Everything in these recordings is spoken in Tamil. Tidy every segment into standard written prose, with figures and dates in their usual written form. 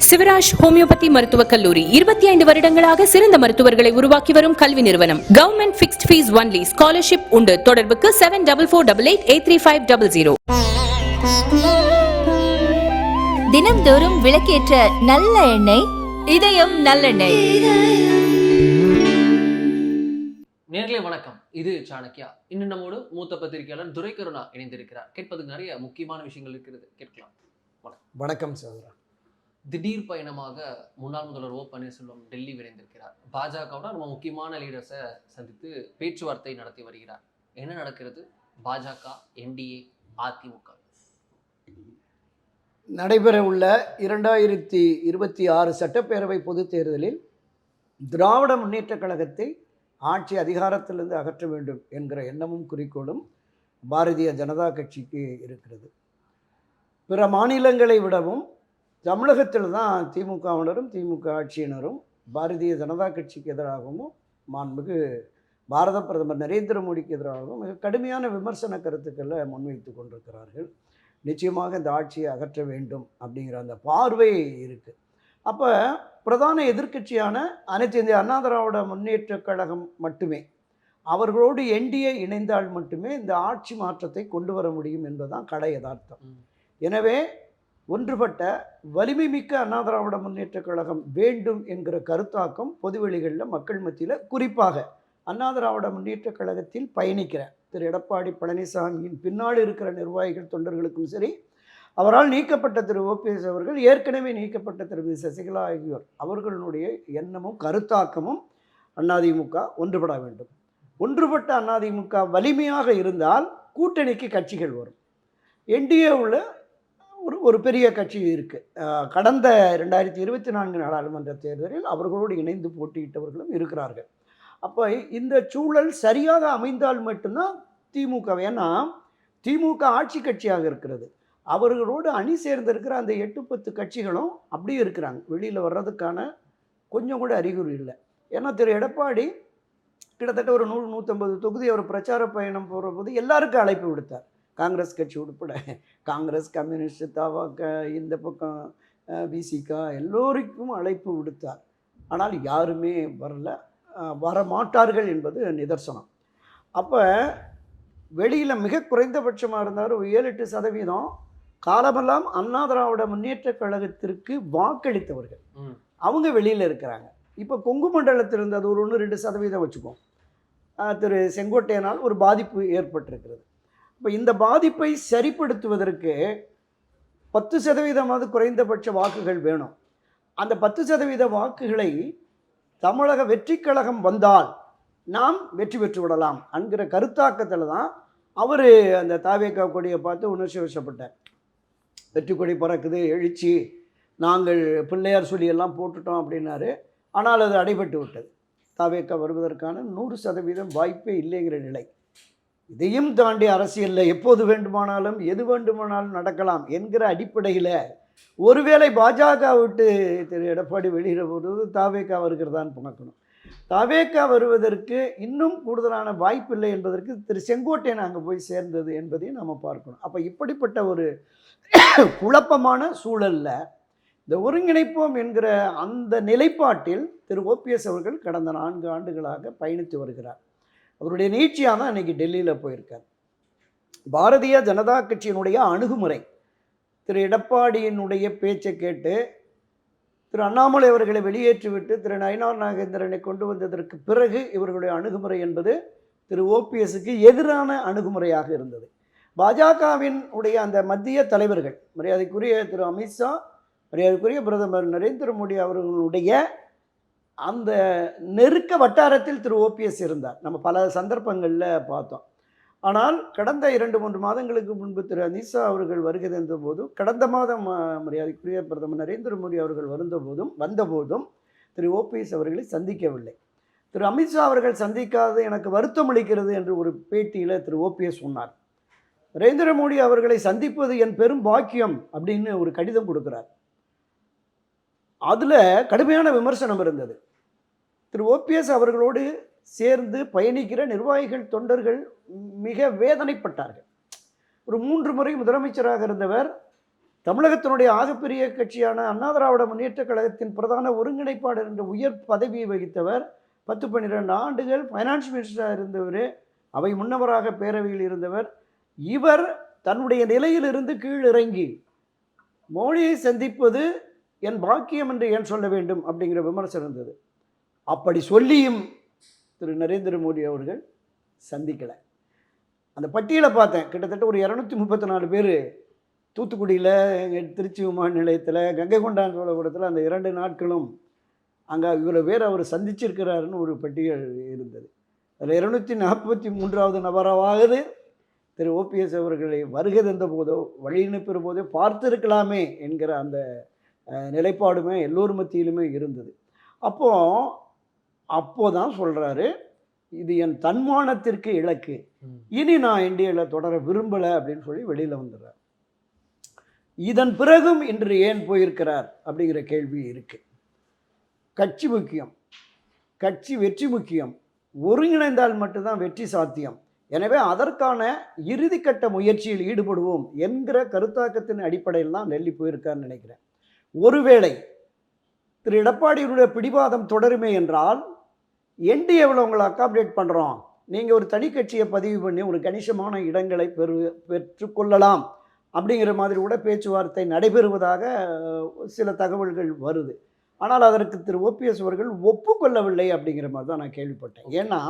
சிவராஜ் ஹோமியோபதி மருத்துவக் கல்லூரி 25 வருடங்களாக சிறந்த மருத்துவர்களை உருவாக்கி வரும் கல்வி நிறுவனம். Government fixed fees only. Scholarship உண்டு. தொடர்புக்கு 7448835500. தினம்தோறும் விளக்கேற்ற நல்ல எண்ணெய் இதயம் நல்லெண்ணெய். நேர்களே வணக்கம், இது சாணக்கியா. இன்னும் நம்மோடு மூத்த பத்திரிகையாளர் துரை கருணா இணைந்திருக்கிறார். கேட்பதுக்கு நிறைய முக்கியமான விஷயங்கள் இருக்கிறது, கேட்கலாம். வணக்கம் சகோதரா. திடீர் பயணமாக முன்னாள் முதல்வர் ஓ பன்னீர்செல்வம் டெல்லி விரைந்திருக்கிறார். பாஜகவோட நம்ம முக்கியமான லீடர்ஸை சந்தித்து பேச்சுவார்த்தை நடத்தி வருகிறார். என்ன நடக்கிறது? பாஜக, என்டிஏ, அதிமுக நடைபெற உள்ள 2026 சட்டப்பேரவை பொதுத் தேர்தலில் திராவிட முன்னேற்றக் கழகத்தை ஆட்சி அதிகாரத்திலிருந்து அகற்ற வேண்டும் என்கிற எண்ணமும் குறிக்கோளும் பாரதிய ஜனதா கட்சிக்கு இருக்கிறது. பிற மாநிலங்களை விடவும் தமிழகத்தில் தான் திமுகவினரும் திமுக ஆட்சியினரும் பாரதிய ஜனதா கட்சிக்கு எதிராகவும் மாண்புமிகு பாரத பிரதமர் நரேந்திர மோடிக்கு எதிராகவும் மிக கடுமையான விமர்சன கருத்துக்களை முன்வைத்து கொண்டிருக்கிறார்கள். நிச்சயமாக இந்த ஆட்சியை அகற்ற வேண்டும் அப்படிங்கிற அந்த பார்வை இருக்குது. அப்போ பிரதான எதிர்க்கட்சியான அனைத்து இந்திய அண்ணா திராவிட முன்னேற்றக் கழகம் மட்டுமே, அவர்களோடு என்டிஏ இணைந்தால் மட்டுமே இந்த ஆட்சி மாற்றத்தை கொண்டு வர முடியும் என்பதுதான் கடை யதார்த்தம். எனவே ஒன்றுபட்ட வலிமை மிக்க அண்ணா திராவிட முன்னேற்றக் கழகம் வேண்டும் என்கிற கருத்தாக்கம் பொதுவெளிகளில் மக்கள் மத்தியில், குறிப்பாக அண்ணா திராவிட முன்னேற்றக் கழகத்தில் பயணிக்கிற திரு எடப்பாடி பழனிசாமியின் பின்னால் இருக்கிற நிர்வாகிகள் தொண்டர்களுக்கும் சரி, அவரால் நீக்கப்பட்ட திரு ஓபிஎஸ் அவர்கள், ஏற்கனவே நீக்கப்பட்ட திருமதி சசிகலா ஆகியோர் அவர்களுடைய எண்ணமும் கருத்தாக்கமும் அதிமுக ஒன்றுபட வேண்டும். ஒன்றுபட்ட அதிமுக வலிமையாக இருந்தால் கூட்டணிக்கு கட்சிகள் வரும். என்டிஏ உள்ள ஒரு பெரிய கட்சி இருக்குது. கடந்த 2024 நாடாளுமன்ற தேர்தலில் அவர்களோடு இணைந்து போட்டியிட்டவர்களும் இருக்கிறார்கள். அப்போ இந்த சூழல் சரியாக அமைந்தால் மட்டும்தான் திமுக, ஏன்னா திமுக ஆட்சி கட்சியாக இருக்கிறது, அவர்களோடு அணி சேர்ந்திருக்கிற அந்த 8-10 கட்சிகளும் அப்படியே இருக்கிறாங்க. வெளியில் வர்றதுக்கான கொஞ்சம் கூட அறிகுறி இல்லை. ஏன்னா திரு எடப்பாடி கிட்டத்தட்ட ஒரு 100-150 தொகுதி அவர் பிரச்சார பயணம் போகிற போது எல்லாருக்கும் அழைப்பு விடுத்தார். காங்கிரஸ் கட்சி உட்பட, காங்கிரஸ், கம்யூனிஸ்ட், தவாக, இந்த பக்கம் பிசிகா, எல்லோருக்கும் அழைப்பு விடுத்தார். ஆனால் யாருமே வரல, வரமாட்டார்கள் என்பது நிதர்சனம். அப்போ வெளியில் மிக குறைந்தபட்சமாக இருந்தார் 7-8% காலமெல்லாம் அண்ணா திராவிட முன்னேற்றக் கழகத்திற்கு வாக்களித்தவர்கள் அவங்க வெளியில் இருக்கிறாங்க. இப்போ கொங்கு மண்டலத்தில் இருந்து அது ஒரு 1-2% வச்சுக்கோம். திரு செங்கோட்டையனால் ஒரு பாதிப்பு ஏற்பட்டிருக்கிறது. இப்போ இந்த பாதிப்பை சரிப்படுத்துவதற்கு 10% குறைந்தபட்ச வாக்குகள் வேணும். அந்த 10% வாக்குகளை தமிழக வெற்றி கழகம் வந்தால் நாம் வெற்றி பெற்று விடலாம் என்கிற கருத்தாக்கத்தில் தான் அவர் அந்த தாவேக்கா கொடியை பார்த்து உணர்ச்சி வசப்பட்டார். வெற்றி கொடி பறக்குது, எழுச்சி, நாங்கள் பிள்ளையார் சொல்லியெல்லாம் போட்டுட்டோம் அப்படின்னாரு. ஆனால் அது அடைபட்டு விட்டது. தாவேக்கா வருவதற்கான 100% வாய்ப்பே இல்லைங்கிற நிலை. இதையும் தாண்டி அரசியலில் எப்போது வேண்டுமானாலும் எது வேண்டுமானாலும் நடக்கலாம் என்கிற அடிப்படையில் ஒருவேளை பாஜக விட்டு திரு எடப்பாடி வெளியிட போது தாவேக்கா வருகிறதான்னு பார்க்கணும். தாவேக்கா வருவதற்கு இன்னும் கூடுதலான வாய்ப்பில்லை என்பதற்கு திரு செங்கோட்டையன் அங்கே போய் சேர்ந்தது என்பதையும் நம்ம பார்க்கணும். அப்போ இப்படிப்பட்ட ஒரு குழப்பமான சூழலில் இந்த ஒருங்கிணைப்போம் என்கிற அந்த நிலைப்பாட்டில் திரு ஓபிஎஸ் அவர்கள் கடந்த 4 ஆண்டுகளாக பயணித்து வருகிறார். அவருடைய நீட்சியாக தான் இன்றைக்கி டெல்லியில் போயிருக்கார். பாரதிய ஜனதா கட்சியினுடைய அணுகுமுறை, திரு எடப்பாடியினுடைய பேச்சை கேட்டு திரு அண்ணாமலை அவர்களை வெளியேற்றிவிட்டு திரு நயினார் நாகேந்திரனை கொண்டு வந்ததற்கு பிறகு இவர்களுடைய அணுகுமுறை என்பது திரு ஓபிஎஸ்க்கு எதிரான அணுகுமுறையாக இருந்தது. பாஜகவின் உடைய அந்த மத்திய தலைவர்கள், மரியாதைக்குரிய திரு அமித்ஷா, மரியாதைக்குரிய பிரதமர் நரேந்திர மோடி அவர்களுடைய அந்த நெருக்க வட்டாரத்தில் திரு ஓபிஎஸ் இருந்தார். நம்ம பல சந்தர்ப்பங்களில் பார்த்தோம். ஆனால் கடந்த 2-3 மாதங்களுக்கு முன்பு திரு அமித்ஷா அவர்கள் வருகை தந்த போதும், கடந்த மாதம் மரியாதைக்குரிய பிரதமர் நரேந்திர மோடி அவர்கள் வந்தபோதும் திரு ஓபிஎஸ் அவர்களை சந்திக்கவில்லை. திரு அமித்ஷா அவர்கள் சந்திக்காது எனக்கு வருத்தம் அளிக்கிறது என்று ஒரு பேட்டியில் திரு ஓபிஎஸ் சொன்னார். நரேந்திர மோடி அவர்களை சந்திப்பது என் பெரும் பாக்கியம் அப்படின்னு ஒரு கடிதம் கொடுக்குறார். அதில் கடுமையான விமர்சனம் இருந்தது. திரு ஓபிஎஸ் அவர்களோடு சேர்ந்து பயணிக்கிற நிர்வாகிகள், தொண்டர்கள் மிக வேதனைப்பட்டார்கள். ஒரு 3 முறை முதலமைச்சராக இருந்தவர் தமிழகத்தினுடைய ஆகப்பெரிய கட்சியான அண்ணா திராவிட முன்னேற்றக் கழகத்தின் பிரதான ஒருங்கிணைப்பாளர் என்ற உயர் பதவியை வகித்தவர். 10-12 ஆண்டுகள் ஃபைனான்ஸ் மினிஸ்டராக இருந்தவர். அவை முன்னவராக பேரவையில் இருந்தவர். இவர் தன்னுடைய நிலையிலிருந்து கீழிறங்கி மோடியை சந்திப்பது என் பாக்கியம் என்று ஏன் சொல்ல வேண்டும் அப்படிங்கிற விமர்சனம் இருந்தது. அப்படி சொல்லியும் திரு நரேந்திர மோடி அவர்கள் சந்திக்கலை. அந்த பட்டியலை பார்த்தேன். கிட்டத்தட்ட ஒரு 234 பேர் தூத்துக்குடியில், எங்கள் திருச்சி விமான நிலையத்தில், கங்கை கொண்டான் சோழபுரத்தில் அந்த 2 நாட்களும் அங்கே இவ்வளோ பேர் அவர் சந்திச்சிருக்கிறாருன்னு ஒரு பட்டியல் இருந்தது. அதில் 243வது நபராவது திரு ஓபிஎஸ் அவர்களை வருகை தந்த போதோ வழி அனுப்புகிற போதோ பார்த்துருக்கலாமே என்கிற அந்த நிலைப்பாடுமே எல்லோர் மத்தியிலுமே இருந்தது. அப்போதான் சொல்கிறாரு, இது என் தன்மானத்திற்கு இலக்கு, இனி நான் என்டிஏல தொடர விரும்பலை அப்படின்னு சொல்லி வெளியில் வந்துடுறார். இதன் பிறகும் இன்று ஏன் போயிருக்கிறார் அப்படிங்கிற கேள்வி இருக்குது. கட்சி முக்கியம், கட்சி வெற்றி முக்கியம், ஒருங்கிணைந்தால் மட்டும்தான் வெற்றி சாத்தியம். எனவே அதற்கான இறுதிக்கட்ட முயற்சியில் ஈடுபடுவோம் என்கிற கருத்தாக்கத்தின் அடிப்படையில் தான் டெல்லி போயிருக்காருன்னு நினைக்கிறேன். ஒருவேளை திரு எடப்பாடியுடைய பிடிவாதம் தொடருமே என்றால், என்டிஏவில் உங்களை அக்காமடேட் பண்ணுறோம், நீங்கள் ஒரு தனி கட்சியை பதிவு பண்ணி ஒரு கணிசமான இடங்களை பெற்றுக்கொள்ளலாம் அப்படிங்கிற மாதிரி கூட பேச்சுவார்த்தை நடைபெறுவதாக சில தகவல்கள் வருது. ஆனால் அதற்கு திரு ஓபிஎஸ் அவர்கள் ஒப்புக்கொள்ளவில்லை அப்படிங்கிற மாதிரி தான் நான் கேள்விப்பட்டேன். ஏன்னா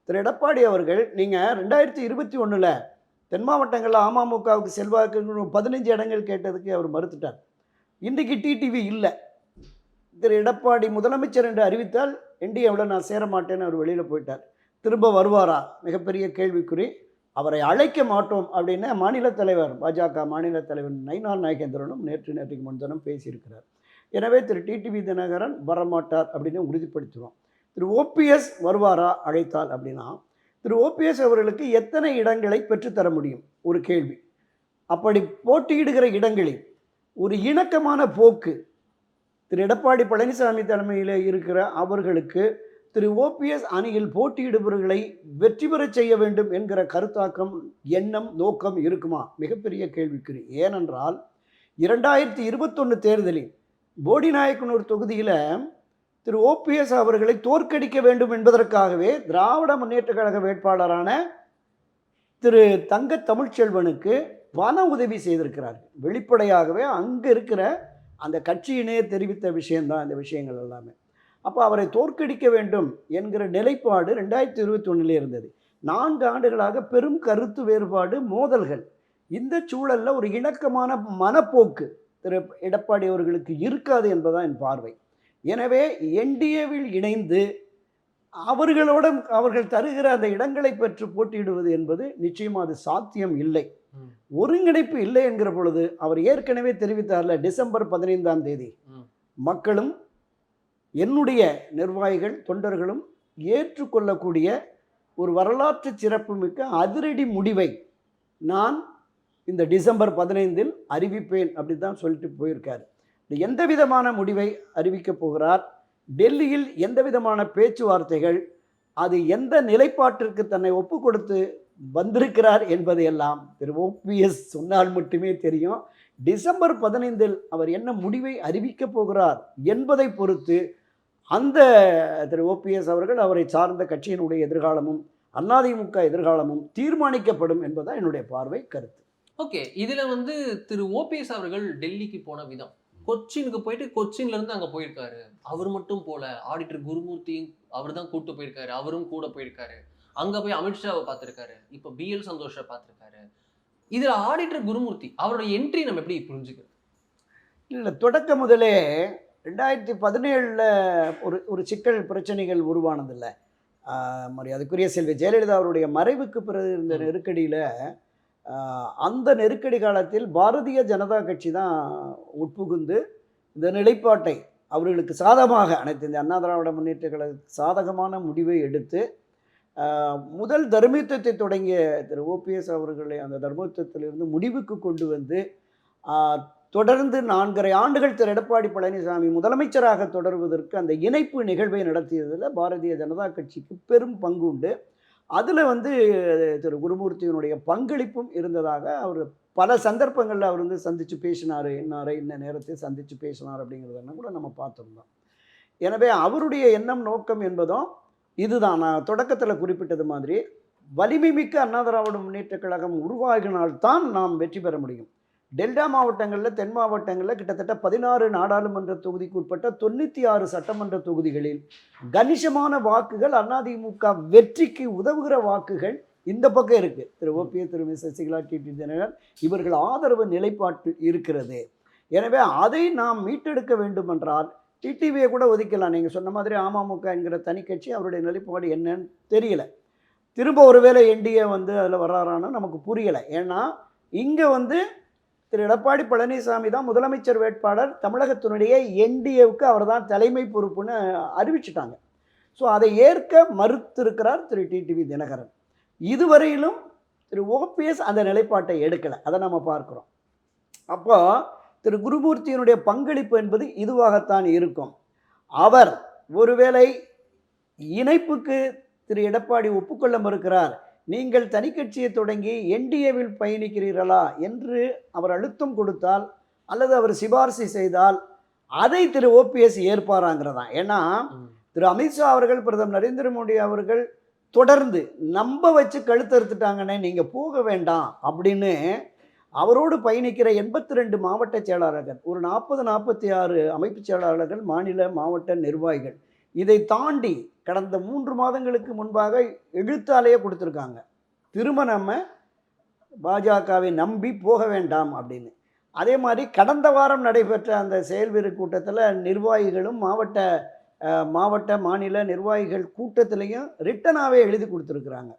திரு எடப்பாடி அவர்கள், நீங்கள் 2021 தென் மாவட்டங்களில் அமமுகவுக்கு செல்வாக்கு 15 இடங்கள் கேட்டதுக்கு அவர் மறுத்துட்டார். இன்றைக்கு டிடிவி இல்லை. திரு எடப்பாடி முதலமைச்சர் என்று அறிவித்தால் என்டிஏவில் நான் சேர மாட்டேன்னு அவர் வெளியில் போயிட்டார். திரும்ப வருவாரா மிகப்பெரிய கேள்விக்குறி. அவரை அழைக்க மாட்டோம் அப்படின்னு மாநில தலைவர், பாஜக மாநில தலைவர் நயினார் நாகேந்திரனும் நேற்றுக்கு முன்தினம் பேசியிருக்கிறார். எனவே திரு டிடிவி தினகரன் வரமாட்டார் அப்படின்னு உறுதிப்படுத்துகிறோம். திரு ஓபிஎஸ் வருவாரா அழைத்தால் அப்படின்னா, திரு ஓபிஎஸ் அவர்களுக்கு எத்தனை இடங்களை பெற்றுத்தர முடியும் ஒரு கேள்வி. அப்படி போட்டியிடுகிற இடங்களில் ஒரு இணக்கமான போக்கு திரு எடப்பாடி பழனிசாமி தலைமையில் இருக்கிற அவர்களுக்கு திரு ஓபிஎஸ் அணியில் போட்டியிடுபவர்களை வெற்றி பெறச் செய்ய வேண்டும் என்கிற கருத்தாக்கம், எண்ணம், நோக்கம் இருக்குமா? மிகப்பெரிய கேள்விக்குறி. ஏனென்றால் 2021 தேர்தலில் போடிநாயக்கனூர் தொகுதியில் திரு ஓபிஎஸ் அவர்களை தோற்கடிக்க வேண்டும் என்பதற்காகவே திராவிட முன்னேற்ற கழக வேட்பாளரான திரு தங்க தமிழ்ச்செல்வனுக்கு பண உதவி செய்திருக்கிறார்கள். வெளிப்படையாகவே அங்கே இருக்கிற அந்த கட்சியினே தெரிவித்த விஷயந்தான் இந்த விஷயங்கள் எல்லாமே. அப்போ அவரை தோற்கடிக்க வேண்டும் என்கிற நிலைப்பாடு 2021 இருந்தது. 4 ஆண்டுகளாக பெரும் கருத்து வேறுபாடு, மோதல்கள். இந்த சூழலில் ஒரு இணக்கமான மனப்போக்கு திரு எடப்பாடி அவர்களுக்கு இருக்காது என்பதுதான் என் பார்வை. எனவே என்டிஏவில் இணைந்து அவர்கள் தருகிற அந்த இடங்களை பெற்று போட்டியிடுவது என்பது நிச்சயமாக அது சாத்தியம் இல்லை. ஒருங்கிணைப்பு இல்லை என்கிற பொழுது அவர் ஏற்கனவே தெரிவித்தார்ல, டிசம்பர் 15ஆம் தேதி மக்களும் என்னுடைய நிர்வாகிகள் தொண்டர்களும் ஏற்றுக்கொள்ளக்கூடிய ஒரு வரலாற்று சிறப்புமிக்க அதிரடி முடிவை நான் இந்த டிசம்பர் 15 அறிவிப்பேன் அப்படி தான் சொல்லிட்டு போயிருக்காரு. எந்த விதமான முடிவை அறிவிக்கப் போகிறார், டெல்லியில் எந்த விதமான பேச்சுவார்த்தைகள், அது எந்த நிலைப்பாட்டிற்கு தன்னை ஒப்பு கொடுத்து வந்திருக்கிறார் என்பதையெல்லாம் திரு ஓபிஎஸ் சொன்னால் மட்டுமே தெரியும். டிசம்பர் 15 அவர் என்ன முடிவை அறிவிக்கப் போகிறார் என்பதை பொறுத்து அந்த திரு ஓபிஎஸ் அவர்கள், அவரை சார்ந்த கட்சியினுடைய எதிர்காலமும் அதிமுக எதிர்காலமும் தீர்மானிக்கப்படும் என்பதான் என்னுடைய பார்வை, கருத்து. ஓகே, இதில் திரு ஓபிஎஸ் அவர்கள் டெல்லிக்கு போன விதம், கொச்சினுக்கு போயிட்டு கொச்சின்லேருந்து அங்கே போயிருக்காரு. அவர் மட்டும் போல, ஆடிட்டர் குருமூர்த்தியும் அவர் தான் கூப்பிட்டு போயிருக்காரு, அவரும் கூட போயிருக்காரு. அங்கே போய் அமித்ஷாவை பார்த்துருக்காரு, இப்போ பிஎல் சந்தோஷை பார்த்துருக்காரு. இதில் ஆடிட்டர் குருமூர்த்தி அவரோட என்ட்ரி நம்ம எப்படி புரிஞ்சுக்கிறது? இல்லை, தொடக்க முதலே 2017 ஒரு சிக்கல் பிரச்சனைகள் உருவானதில்லை. அதுக்குரிய செல்வி ஜெயலலிதா அவருடைய மறைவுக்கு பிறகு இருந்த நெருக்கடியில், அந்த நெருக்கடி காலத்தில் பாரதிய ஜனதா கட்சி தான் உட்புகுந்து இந்த நிலைப்பாட்டை அவர்களுக்கு சாதகமாக, அனைத்து இந்த அண்ணா திராவிட முன்னேற்ற கழக சாதகமான முடிவை எடுத்து முதல் தர்மயுத்தத்தை தொடங்கிய திரு ஓபிஎஸ் அவர்களை அந்த தர்மயுத்தத்திலிருந்து முடிவுக்கு கொண்டு வந்து தொடர்ந்து 4.5 ஆண்டுகள் திரு எடப்பாடி பழனிசாமி முதலமைச்சராக தொடர்வதற்கு அந்த இணைப்பு நிகழ்வை நடத்தியதில் பாரதிய ஜனதா கட்சிக்கு பெரும் பங்கு உண்டு. அதில் வந்து திரு குருமூர்த்தியினுடைய பங்களிப்பும் இருந்ததாக அவர் பல சந்தர்ப்பங்களில் அவர் வந்து சந்தித்து பேசினார், இன்ன நேரத்தை சந்தித்து பேசினார் அப்படிங்கிறதெல்லாம் கூட நம்ம பார்த்துருந்தோம். எனவே அவருடைய எண்ணம் நோக்கம் என்பதும் இதுதான். நான் தொடக்கத்தில் குறிப்பிட்டது மாதிரி வலிமை மிக்க அண்ணா திராவிட முன்னேற்றக் கழகம் உருவாகினால்தான் நாம் வெற்றி பெற முடியும். டெல்டா மாவட்டங்களில், தென் மாவட்டங்களில் கிட்டத்தட்ட 16 நாடாளுமன்ற தொகுதிக்கு உட்பட்ட 96 சட்டமன்ற தொகுதிகளில் கணிசமான வாக்குகள் அதிமுக வெற்றிக்கு உதவுகிற வாக்குகள் இந்த பக்கம் இருக்குது. திரு ஓபிஎஸ், திரு சசிகலா, டிடி தினகரன் இவர்கள் ஆதரவு நிலைப்பாட்டு இருக்கிறது. எனவே அதை நாம் மீட்டெடுக்க வேண்டுமென்றால் டிடிவியை கூட ஒதுக்கலாம். நீங்கள் சொன்ன மாதிரி அமமுக என்கிற தனி கட்சி அவருடைய நிலைப்பாடு என்னன்னு தெரியல. திரும்ப ஒருவேளை என்டிஏ வந்து அதில் வர்றாரான்னு நமக்கு புரியலை. ஏன்னா இங்கே வந்து திரு எடப்பாடி பழனிசாமி தான் முதலமைச்சர் வேட்பாளர், தமிழகத்தினுடைய என்டிஏவுக்கு அவர் தான் தலைமை பொறுப்புன்னு அறிவிச்சிட்டாங்க. ஸோ அதை ஏற்க மறுத்திருக்கிறார் திரு டிடிவி தினகரன். இதுவரையிலும் திரு ஓபிஎஸ் அந்த நிலைப்பாட்டை எடுக்கலை. அதை நம்ம பார்க்குறோம். அப்போ திரு குருமூர்த்தியினுடைய பங்களிப்பு என்பது இதுவாகத்தான் இருக்கும். அவர் ஒருவேளை இணைப்புக்கு திரு எடப்பாடி ஒப்புக்கொள்ள மறுக்கிறார், நீங்கள் தனி கட்சியை தொடங்கி என்டிஏவில் பயணிக்கிறீர்களா என்று அவர் அழுத்தம் கொடுத்தால் அல்லது அவர் சிபாரிசு செய்தால் அதை திரு ஓபிஎஸ் ஏற்பாராங்கிறதான். ஏன்னா திரு அமித்ஷா அவர்கள், பிரதமர் நரேந்திர மோடி அவர்கள் தொடர்ந்து நம்ப வச்சு கழுத்தறுத்துட்டாங்கன்னே, நீங்கள் போக வேண்டாம் அப்படின்னு அவரோடு பயணிக்கிற 82 மாவட்ட செயலாளர்கள், ஒரு 40-46 அமைப்பு செயலாளர்கள், மாநில மாவட்ட நிர்வாகிகள், இதை தாண்டி கடந்த 3 மாதங்களுக்கு முன்பாக எழுத்தாலேயே கொடுத்துருக்காங்க, திரும்ப நம்ம பாஜகவை நம்பி போக வேண்டாம் அப்படின்னு. அதே மாதிரி கடந்த வாரம் நடைபெற்ற அந்த செயல்வீர கூட்டத்தில் நிர்வாகிகளும் மாவட்ட மாநில நிர்வாகிகள் கூட்டத்திலையும் ரிட்டனாகவே எழுதி கொடுத்துருக்குறாங்க,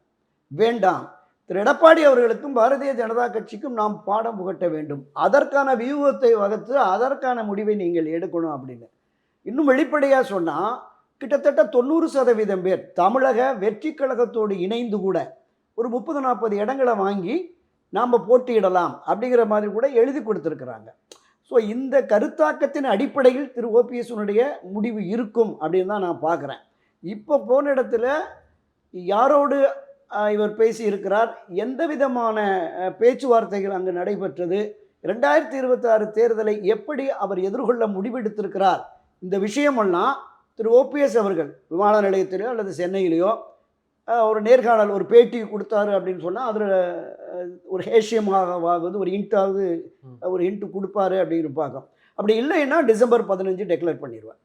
வேண்டாம், திரு எடப்பாடி அவர்களுக்கும் பாரதிய ஜனதா கட்சிக்கும் நாம் பாடம் புகட்ட வேண்டும், அதற்கான வியூகத்தை வகுத்து அதற்கான முடிவை நீங்கள் எடுக்கணும் அப்படின்னு. இன்னும் வெளிப்படையாக சொன்னால் கிட்டத்தட்ட 90% பேர் தமிழக வெற்றி கழகத்தோடு இணைந்து கூட ஒரு 30-40 இடங்களை வாங்கி நாம் போட்டியிடலாம் அப்படிங்கிற மாதிரி கூட எழுதி கொடுத்துருக்குறாங்க. ஸோ இந்த கருத்தாக்கத்தின் அடிப்படையில் திரு ஓபிஎஸ்னுடைய முடிவு இருக்கும் அப்படின்னு தான் நான் பார்க்குறேன். இப்போ போன இடத்துல யாரோடு இவர் பேசியிருக்கிறார், எந்த விதமான பேச்சுவார்த்தைகள் அங்கு நடைபெற்றது, 2026 தேர்தலை எப்படி அவர் எதிர்கொள்ள முடிவெடுத்திருக்கிறார், இந்த விஷயமெல்லாம் திரு ஓபிஎஸ் அவர்கள் விமான நிலையத்திலையோ அல்லது சென்னையிலையோ ஒரு நேர்காணல், ஒரு பேட்டி கொடுத்தாரு அப்படின்னு சொன்னால் அதில் ஒரு ஹேஷியமாகவாகுது ஒரு ஹிண்ட்டு கொடுப்பாரு அப்படின்னு பார்க்கும். அப்படி இல்லைன்னா டிசம்பர் 15 டெக்ளேர் பண்ணிடுவார்.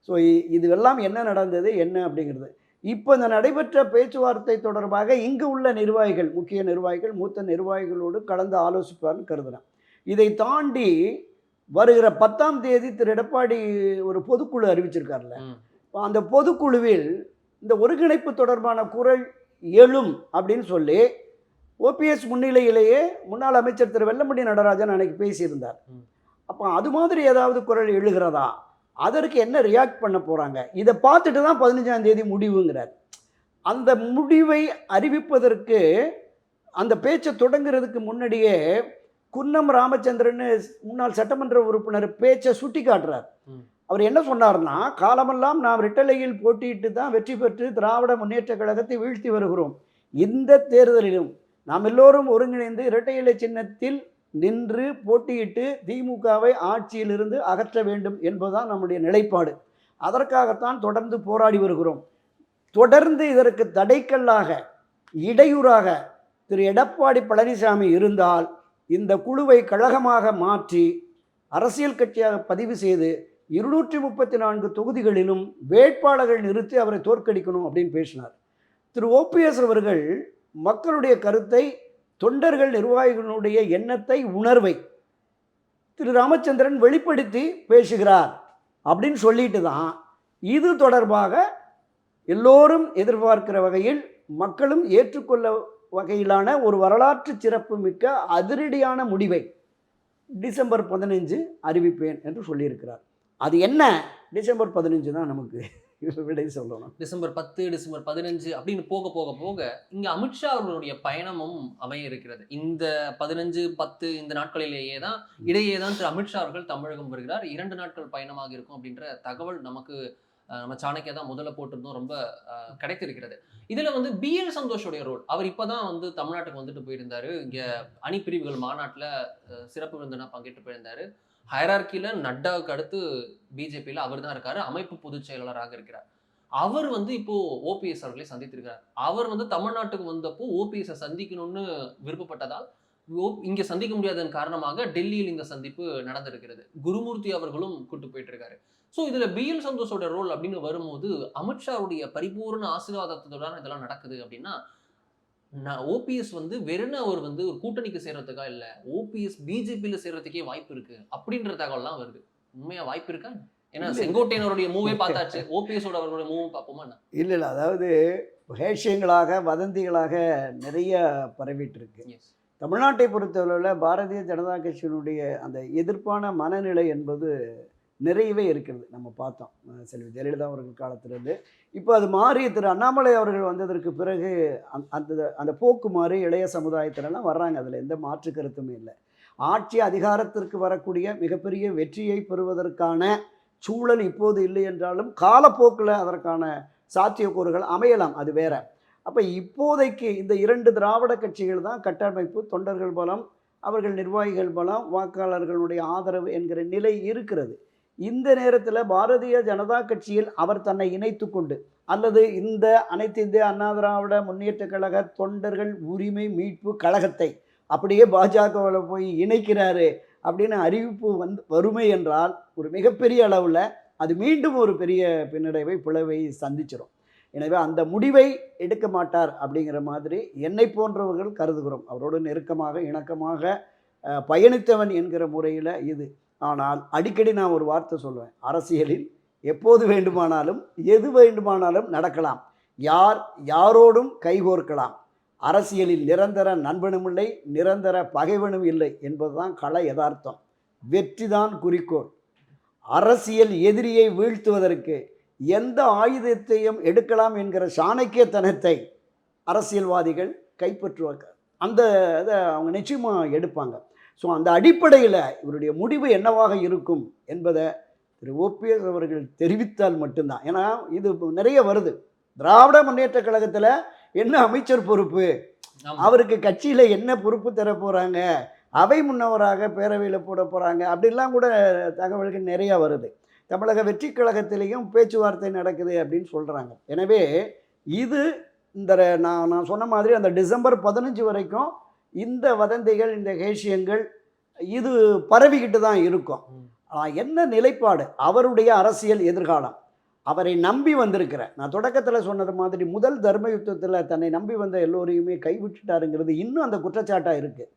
ஸோ இதுவெல்லாம் என்ன நடந்தது என்ன அப்படிங்கிறது. இப்போ இந்த நடைபெற்ற பேச்சுவார்த்தை தொடர்பாக இங்கு உள்ள நிர்வாகிகள், முக்கிய நிர்வாகிகள், மூத்த நிர்வாகிகளோடு கலந்து ஆலோசிப்பார்னு கருதுகிறேன். இதை தாண்டி வருகிற 10ஆம் தேதி திரு எடப்பாடி ஒரு பொதுக்குழு அறிவிச்சிருக்காருல்ல, அந்த பொதுக்குழுவில் இந்த ஒருங்கிணைப்பு தொடர்பான குரல் எழும் அப்படின்னு சொல்லி ஓபிஎஸ் முன்னிலையிலேயே முன்னாள் அமைச்சர் திரு வெல்லமண்டி நடராஜன் அன்னைக்கு பேசியிருந்தார். அப்போ அது மாதிரி ஏதாவது குரல் எழுகிறதா, அதற்கு என்ன ரியாக்ட் பண்ண போகிறாங்க, இதை பார்த்துட்டு தான் 15ஆம் தேதி முடிவுங்கிறார். அந்த முடிவை அறிவிப்பதற்கு அந்த பேச்சை தொடங்குறதுக்கு முன்னாடியே குன்னம் ராமச்சந்திரன் முன்னாள் சட்டமன்ற உறுப்பினர் பேச்சை சுட்டி காட்டுறார். அவர் என்ன சொன்னார்னா, காலமெல்லாம் நாம் ரெட்டலையில் போட்டியிட்டு தான் வெற்றி பெற்று திராவிட முன்னேற்ற கழகத்தை வீழ்த்தி வருகிறோம், இந்த தேர்தலிலும் நாம் எல்லோரும் ஒருங்கிணைந்து இரட்டை இலை சின்னத்தில் நின்று போட்டியிட்டு திமுகவை ஆட்சியிலிருந்து அகற்ற வேண்டும் என்பதுதான் நம்முடைய நிலைப்பாடு, அதற்காகத்தான் தொடர்ந்து போராடி வருகிறோம், தொடர்ந்து இதற்கு தடைக்கல்லாக இடையூறாக திரு எடப்பாடி பழனிசாமி இருந்தால் இந்த குழுவை கழகமாக மாற்றி அரசியல் கட்சியாக பதிவு செய்து 234 தொகுதிகளிலும் வேட்பாளர்கள் நிறுத்தி அவரை தோற்கடிக்கணும் அப்படின்னு பேசினார். திரு ஓபிஎஸ் அவர்கள் மக்களுடைய கருத்தை, தொண்டர்கள் நிர்வாகிகளுடைய எண்ணத்தை, உணர்வை திரு ராமச்சந்திரன் வெளிப்படுத்தி பேசுகிறார் அப்படின்னு சொல்லிட்டு தான் இது தொடர்பாக எல்லோரும் எதிர்பார்க்கிற வகையில் மக்களும் ஏற்றுக்கொள்ள வகையிலான ஒரு வரலாற்று சிறப்பு மிக்க அதிரடியான முடிவை டிசம்பர் 15 அறிவிப்பேன் என்று சொல்லியிருக்கிறார். அது என்ன, டிசம்பர் 15 தான் நமக்கு விடை சொல்லணும். டிசம்பர் 10, டிசம்பர் 15 அப்படின்னு போக போக போக இங்கே அமித்ஷா அவர்களுடைய பயணமும் அமைய இருக்கிறது. இந்த 15, 10 இந்த நாட்களிலேயே தான் திரு அமித்ஷா அவர்கள் தமிழகம் வருகிறார். 2 நாட்கள் பயணமாக இருக்கும் அப்படின்ற தகவல் நமக்கு நம்ம சாணக்கியா தான் முதல்ல போட்டிருந்தோம், ரொம்ப கிடைத்திருக்கிறது. இதுல வந்து பிஎல் சந்தோஷோடைய ரோல், அவர் இப்பதான் வந்து தமிழ்நாட்டுக்கு வந்துட்டு போயிருந்தாரு. இங்க அணிப்பிரிவுகள் மாநாட்டுல சிறப்பு விருந்தினா பங்கேற்று போயிருந்தாரு. ஹைரார்கில நட்டாவுக்கு அடுத்து பிஜேபியில அவர் தான் இருக்காரு, அமைப்பு பொதுச் செயலாளராக இருக்கிறார். அவர் வந்து இப்போ ஓபிஎஸ் அவர்களை சந்தித்திருக்கிறார். அவர் வந்து தமிழ்நாட்டுக்கு வந்தப்போ ஓபிஎஸ் சந்திக்கணும்னு விருப்பப்பட்டதால் இங்க சந்திக்க முடியாதன் காரணமாக டெல்லியில் இந்த சந்திப்பு நடந்திருக்கிறது. குருமூர்த்தி அவர்களும் கூட்டு போயிட்டு இருக்காரு. ஸோ இதுல பிஎல் சந்தோஷோட ரோல் அப்படின்னு வரும்போது அமித்ஷாவுடைய பரிபூர்ண ஆசீர்வாதத்தோட இதெல்லாம் நடக்குது அப்படின்னா, ஓபிஎஸ் வந்து வெறும் அவர் வந்து ஒரு கூட்டணிக்கு சேர்றதுக்கா இல்ல ஓபிஎஸ் பிஜேபியில சேர்றதுக்கே வாய்ப்பு இருக்கு அப்படின்ற தகவல்லாம் வருது. உண்மையா வாய்ப்பு இருக்கா? ஏன்னா செங்கோட்டையனருடைய மூவே பார்த்தாச்சு, ஓபிஎஸோட அவர்களுடைய மூவும் பார்ப்போமா? இல்லை, அதாவது ஹேஷியங்களாக வதந்திகளாக நிறைய பரவிட்டு இருக்கு. தமிழ்நாட்டை பொறுத்தவரையில் பாரதிய ஜனதா கட்சியினுடைய அந்த எதிர்ப்பான மனநிலை என்பது நிறையவே இருக்கிறது. நம்ம பார்த்தோம் செல்வி ஜெயலலிதா அவர்கள் காலத்திலிருந்து. இப்போ அது மாறி திரு அண்ணாமலை அவர்கள் வந்ததற்கு பிறகு அந்த போக்கு மாறி இளைய சமுதாயத்திலலாம் வர்றாங்க. அதில் எந்த மாற்று கருத்துமே இல்லை. ஆட்சி அதிகாரத்திற்கு வரக்கூடிய மிகப்பெரிய வெற்றியை பெறுவதற்கான சூழல் இப்போது இல்லை என்றாலும் காலப்போக்கில் அதற்கான சாத்தியக்கூறுகள் அமையலாம், அது வேற. அப்போ இப்போதைக்கு இந்த 2 திராவிட கட்சிகள் தான் கட்டமைப்பு, தொண்டர்கள் பலம், அவர்கள் நிர்வாகிகள் பலம், வாக்காளர்களுடைய ஆதரவு என்கிற நிலை இருக்கிறது. இந்த நேரத்தில் பாரதிய ஜனதா கட்சியில் அவர் தன்னை இணைத்து கொண்டு அல்லது இந்த அனைத்து இந்திய அண்ணா திராவிட முன்னேற்ற கழக தொண்டர்கள் உரிமை மீட்பு கழகத்தை அப்படியே பாஜகவில் போய் இணைக்கிறாரு அப்படின்னு அறிவிப்பு வறுமை என்றால் ஒரு மிகப்பெரிய அளவில் அது மீண்டும் ஒரு பெரிய பின்னடைவை பிளவை சந்திச்சிடும். எனவே அந்த முடிவை எடுக்க மாட்டார் அப்படிங்கிற மாதிரி என்னை போன்றவர்கள் கருதுகிறோம். அவரோடு நெருக்கமாக இணக்கமாக பயணித்தவன் என்கிற முறையில் இது. ஆனால் அடிக்கடி நான் ஒரு வார்த்தை சொல்லுவேன், அரசியலில் எப்போது வேண்டுமானாலும் எது வேண்டுமானாலும் நடக்கலாம், யாரோடும் கைகோர்க்கலாம். அரசியலில் நிரந்தர நண்பனும் இல்லை, நிரந்தர பகைவனும் இல்லை என்பதுதான் கள யதார்த்தம். வெற்றிதான் குறிக்கோள். அரசியல் எதிரியை வீழ்த்துவதற்கு எந்த ஆயுதத்தையும் எடுக்கலாம் என்கிற சாணக்கியத்தனத்தை அரசியல்வாதிகள் கைப்பற்றுவாங்க. அந்த இதை அவங்க நிச்சயமாக எடுப்பாங்க. ஸோ அந்த அடிப்படையில் இவருடைய முடிவு என்னவாக இருக்கும் என்பதை திரு ஓபிஎஸ் அவர்கள் தெரிவித்தால் மட்டும்தான். ஏன்னா இது நிறைய வருது. திராவிட முன்னேற்ற கழகத்தில் என்ன அமைச்சர் பொறுப்பு, அவருக்கு கட்சியில் என்ன பொறுப்பு தர போகிறாங்க, அவை முன்னவராக பேரவையில் போட போகிறாங்க, அப்படிலாம் கூட தகவல்கள் நிறையா வருது. தமிழக வெற்றி கழகத்திலையும் பேச்சுவார்த்தை நடக்குது அப்படின்னு சொல்கிறாங்க. எனவே இது இந்த நான் சொன்ன மாதிரி அந்த டிசம்பர் 15 வரைக்கும் இந்த வதந்திகள், இந்த ஹேஷியங்கள் இது பரவிக்கிட்டு தான் இருக்கும். என்ன நிலைப்பாடு, அவருடைய அரசியல் எதிர்காலம், அவரை நம்பி வந்திருக்கிற, நான் தொடக்கத்தில் சொன்னது மாதிரி முதல் தர்ம யுத்தத்தில் தன்னை நம்பி வந்த எல்லோரையுமே கைவிட்டுட்டாருங்கிறது இன்னும் அந்த குற்றச்சாட்டாக இருக்குது.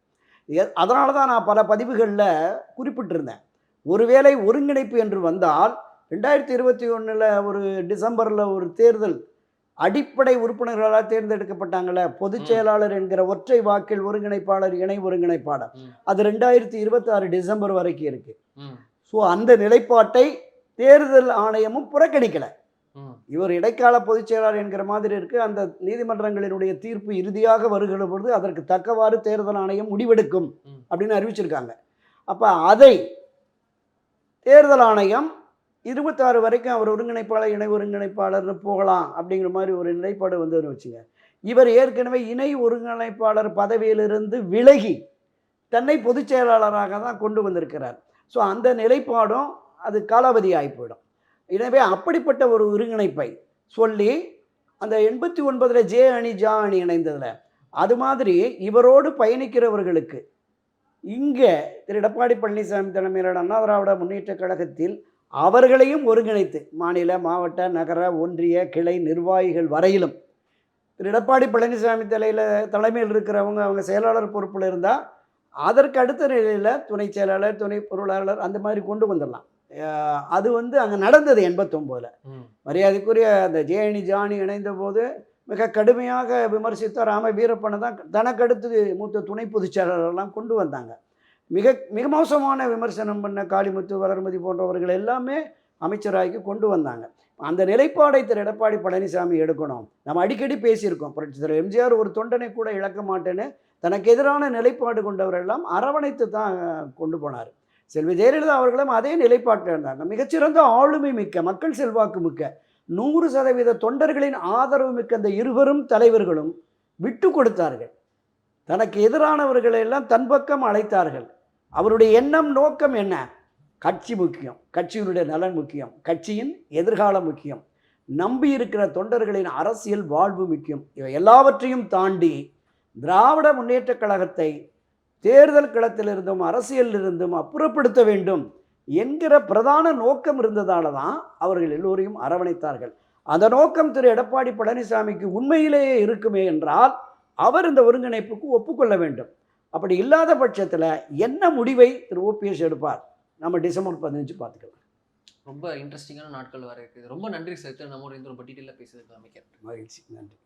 அதனால தான் நான் பல பதிவுகளில் குறிப்பிட்டிருந்தேன், ஒருவேளை ஒருங்கிணைப்பு என்று வந்தால் 2021 ஒரு டிசம்பரில் ஒரு தேர்தல், அடிப்படை உறுப்பினர்களாக தேர்ந்தெடுக்கப்பட்டாங்களே, பொதுச் செயலாளர் என்கிற ஒற்றை வாக்கில் ஒருங்கிணைப்பாளர், இணை ஒருங்கிணைப்பாளர், அது 2026 டிசம்பர் வரைக்கும் இருக்கு. ஸோ அந்த நிலைப்பாட்டை தேர்தல் ஆணையமும் புறக்கணிக்கலை. இவர் இடைக்கால பொதுச் செயலாளர் என்கிற மாதிரி இருக்கு. அந்த நீதிமன்றங்களினுடைய தீர்ப்பு இறுதியாக வருகிற பொழுது அதற்கு தக்கவாறு தேர்தல் ஆணையம் முடிவெடுக்கும் அப்படின்னு அறிவிச்சிருக்காங்க. அப்போ அதை தேர்தல் ஆணையம் 26 வரைக்கும் அவர் ஒருங்கிணைப்பாளர், இணை ஒருங்கிணைப்பாளர்னு போகலாம் அப்படிங்கிற மாதிரி ஒரு நிலைப்பாடு வந்ததுன்னு வச்சுங்க. இவர் ஏற்கனவே இணை ஒருங்கிணைப்பாளர் பதவியிலிருந்து விலகி தன்னை பொதுச் செயலாளராக தான் கொண்டு வந்திருக்கிறார். ஸோ அந்த நிலைப்பாடும் அது காலாவதி ஆகி போயிடும். எனவே அப்படிப்பட்ட ஒரு ஒருங்கிணைப்பை சொல்லி அந்த 89 ஜே அணி ஜா அணி இணைந்ததில் அது மாதிரி இவரோடு பயணிக்கிறவர்களுக்கு இங்கே திரு எடப்பாடி பழனிசாமி தலைமையிலான அண்ணா திராவிட முன்னேற்ற கழகத்தில் அவர்களையும் ஒருங்கிணைத்து மாநில, மாவட்ட, நகர, ஒன்றிய, கிளை நிர்வாகிகள் வரையிலும் திரு எடப்பாடி பழனிசாமி தலைமையில் இருக்கிறவங்க அவங்க செயலாளர் பொறுப்பில் இருந்தால் அதற்கு அடுத்த நிலையில் துணை செயலாளர், துணை பொருளாளர் அந்த மாதிரி கொண்டு வந்துடலாம். அது அங்கே நடந்தது 89. மரியாதைக்குரிய அந்த ஜேஎனி ஜானி இணைந்த போது மிக கடுமையாக விமர்சித்த ராம வீரப்பனை தான் தனக்கடுத்து மூத்த துணை பொதுச் செயலாளர்லாம் கொண்டு வந்தாங்க. மிக மிக மோசமான விமர்சனம் பண்ண காளிமுத்து, வளர்மதி போன்றவர்கள் எல்லாமே அமைச்சராகி கொண்டு வந்தாங்க. அந்த நிலைப்பாடை திரு எடப்பாடி பழனிசாமி எடுக்கணும். நம்ம அடிக்கடி பேசியிருக்கோம். திரு எம்ஜிஆர் ஒரு தொண்டனை கூட இழக்க மாட்டேன்னு தனக்கு எதிரான நிலைப்பாடு கொண்டவரெல்லாம் அரவணைத்து தான் கொண்டு போனார். செல்வி ஜெயலலிதா அவர்களும் அதே நிலைப்பாட்டில் இருந்தாங்க. மிகச்சிறந்த ஆளுமை மிக்க, மக்கள் செல்வாக்கு மிக்க, 100% தொண்டர்களின் ஆதரவு மிக்க அந்த இருவரும் தலைவர்களும் விட்டு கொடுத்தார்கள். தனக்கு எதிரானவர்களை எல்லாம் தன் பக்கம் அழைத்தார்கள். அவருடைய எண்ணம், நோக்கம் என்ன? கட்சி முக்கியம், கட்சியினுடைய நலன் முக்கியம், கட்சியின் எதிர்காலம் முக்கியம், நம்பி இருக்கிற தொண்டர்களின் அரசியல் வாழ்வு முக்கியம். இவை எல்லாவற்றையும் தாண்டி திராவிட முன்னேற்றக் கழகத்தை தேர்தல் களத்திலிருந்தும் அரசியலிருந்தும் அப்புறப்படுத்த வேண்டும் என்கிற பிரதான நோக்கம் இருந்ததால தான் அவர்கள் எல்லோரையும் அரவணைத்தார்கள். அந்த நோக்கம் திரு எடப்பாடி பழனிசாமிக்கு உண்மையிலேயே இருக்குமே என்றால் அவர் இந்த ஒருங்கிணைப்புக்கு ஒப்புக்கொள்ள வேண்டும். அப்படி இல்லாத பட்சத்தில் என்ன முடிவை திரு ஓபிஎஸ் எடுப்பார், நம்ம டிசம்பர் 15 பார்த்துக்கலாம். ரொம்ப இன்ட்ரெஸ்டிங்கான நாட்கள் வர இருக்குது. ரொம்ப நன்றி சார், நம்மளோட இந்த ரொம்ப டீட்டெயிலாக பேசுறதுக்கு அமைக்கிறேன். மகிழ்ச்சி, நன்றி.